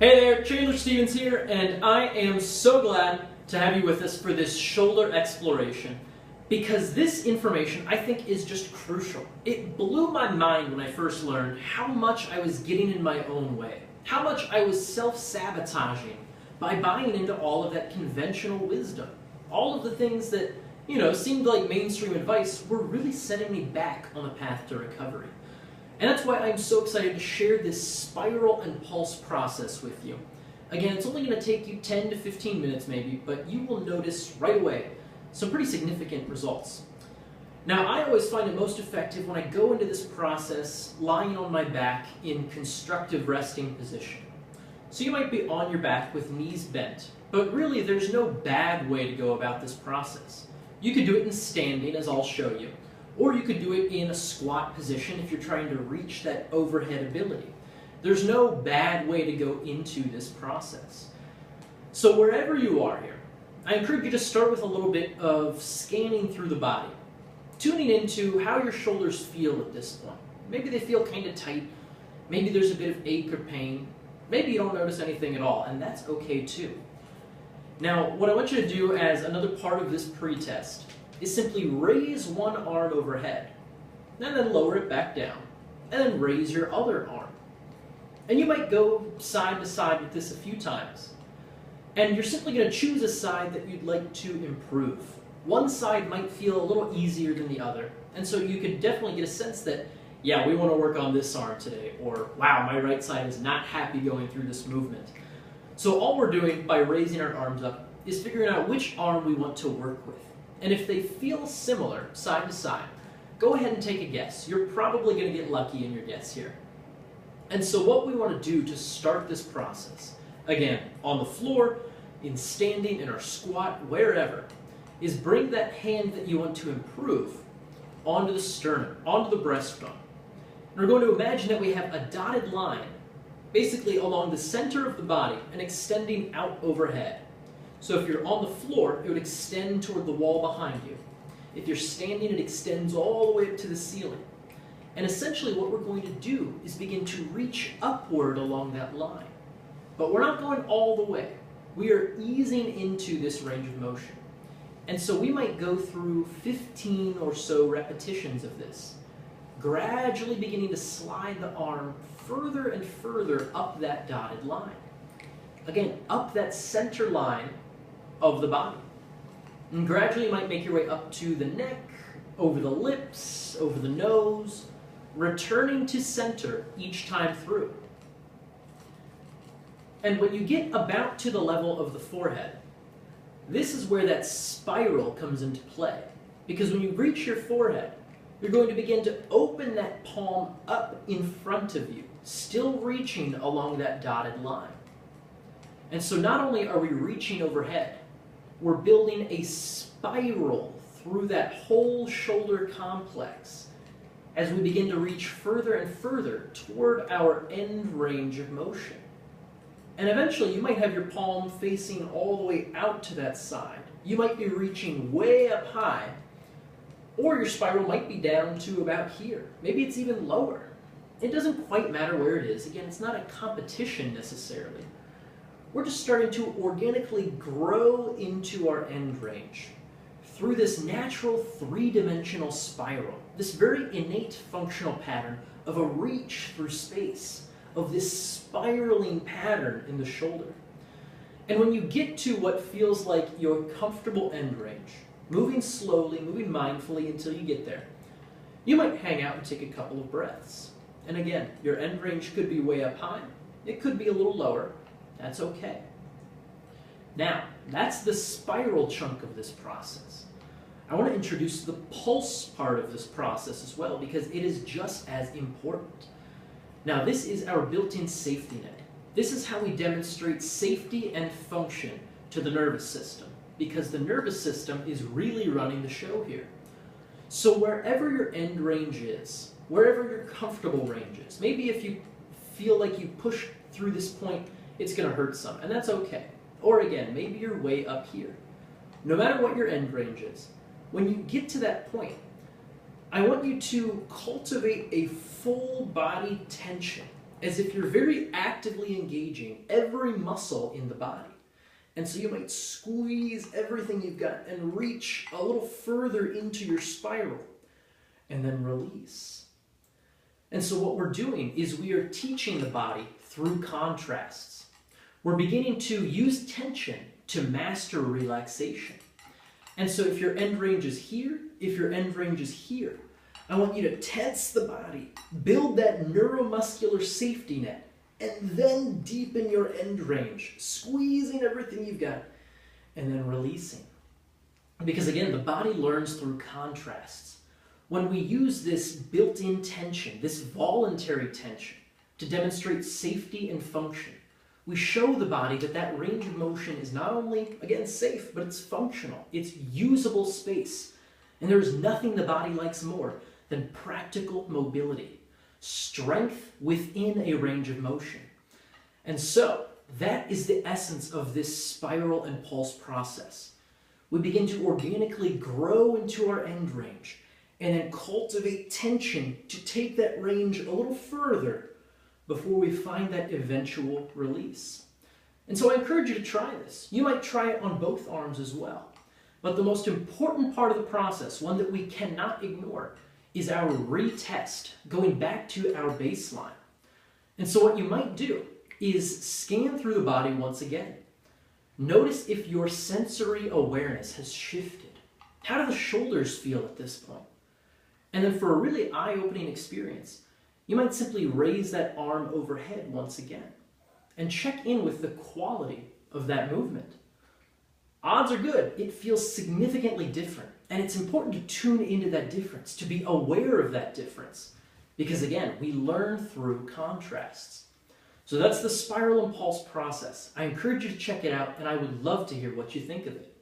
Hey there, Chandler Stevens here, and I am so glad to have you with us for this shoulder exploration because this information I think is just crucial. It blew my mind when I first learned how much I was getting in my own way, how much I was self-sabotaging by buying into all of that conventional wisdom. All of the things that, seemed like mainstream advice were really setting me back on the path to recovery. And that's why I'm so excited to share this spiral and pulse process with you. Again, it's only going to take you 10 to 15 minutes maybe, but you will notice right away some pretty significant results. Now, I always find it most effective when I go into this process lying on my back in constructive resting position. So you might be on your back with knees bent, but really there's no bad way to go about this process. You could do it in standing, as I'll show you. Or you could do it in a squat position if you're trying to reach that overhead ability. There's no bad way to go into this process. So wherever you are here, I encourage you to start with a little bit of scanning through the body, tuning into how your shoulders feel at this point. Maybe they feel kind of tight, maybe there's a bit of ache or pain, maybe you don't notice anything at all, and that's okay too. Now, what I want you to do as another part of this pre-test is simply raise one arm overhead, and then lower it back down, and then raise your other arm. And you might go side to side with this a few times. And you're simply going to choose a side that you'd like to improve. One side might feel a little easier than the other, and so you could definitely get a sense that, yeah, we want to work on this arm today, or wow, my right side is not happy going through this movement. So all we're doing by raising our arms up is figuring out which arm we want to work with. And if they feel similar, side to side, go ahead and take a guess. You're probably going to get lucky in your guess here. And so what we want to do to start this process, again, on the floor, in standing, in our squat, wherever, is bring that hand that you want to improve onto the sternum, onto the breastbone. And we're going to imagine that we have a dotted line, basically along the center of the body and extending out overhead. So if you're on the floor, it would extend toward the wall behind you. If you're standing, it extends all the way up to the ceiling. And essentially what we're going to do is begin to reach upward along that line. But we're not going all the way. We are easing into this range of motion. And so we might go through 15 or so repetitions of this, gradually beginning to slide the arm further and further up that dotted line. Again, up that center line of the body. And gradually you might make your way up to the neck, over the lips, over the nose, returning to center each time through. And when you get about to the level of the forehead, this is where that spiral comes into play. Because when you reach your forehead, you're going to begin to open that palm up in front of you, still reaching along that dotted line. And so not only are we reaching overhead, we're building a spiral through that whole shoulder complex as we begin to reach further and further toward our end range of motion. And eventually you might have your palm facing all the way out to that side. You might be reaching way up high, or your spiral might be down to about here. Maybe it's even lower. It doesn't quite matter where it is. Again, it's not a competition necessarily. We're just starting to organically grow into our end range through this natural three-dimensional spiral, this very innate functional pattern of a reach through space, of this spiraling pattern in the shoulder. And when you get to what feels like your comfortable end range, moving slowly, moving mindfully until you get there, you might hang out and take a couple of breaths. And again, your end range could be way up high, it could be a little lower. That's okay. Now, that's the spiral chunk of this process. I want to introduce the pulse part of this process as well, because it is just as important. Now, this is our built-in safety net. This is how we demonstrate safety and function to the nervous system, because the nervous system is really running the show here. So wherever your end range is, wherever your comfortable range is, maybe if you feel like you push through this point, it's going to hurt some, and that's okay. Or again, maybe you're way up here. No matter what your end range is, when you get to that point, I want you to cultivate a full body tension as if you're very actively engaging every muscle in the body. And so you might squeeze everything you've got and reach a little further into your spiral, and then release. And so what we're doing is we are teaching the body through contrasts. We're beginning to use tension to master relaxation. And so if your end range is here, if your end range is here, I want you to tense the body, build that neuromuscular safety net, and then deepen your end range, squeezing everything you've got, and then releasing. Because again, the body learns through contrasts. When we use this built-in tension, this voluntary tension, to demonstrate safety and function, we show the body that that range of motion is not only, again, safe, but it's functional. It's usable space. And there is nothing the body likes more than practical mobility, strength within a range of motion. And so, that is the essence of this spiral and pulse process. We begin to organically grow into our end range, and then cultivate tension to take that range a little further before we find that eventual release. And so I encourage you to try this. You might try it on both arms as well. But the most important part of the process, one that we cannot ignore, is our retest, going back to our baseline. And so what you might do is scan through the body once again. Notice if your sensory awareness has shifted. How do the shoulders feel at this point? And then for a really eye-opening experience, you might simply raise that arm overhead once again and check in with the quality of that movement. Odds are good, it feels significantly different, and it's important to tune into that difference, to be aware of that difference, because again, we learn through contrasts. So that's the spiral and pulse process. I encourage you to check it out, and I would love to hear what you think of it.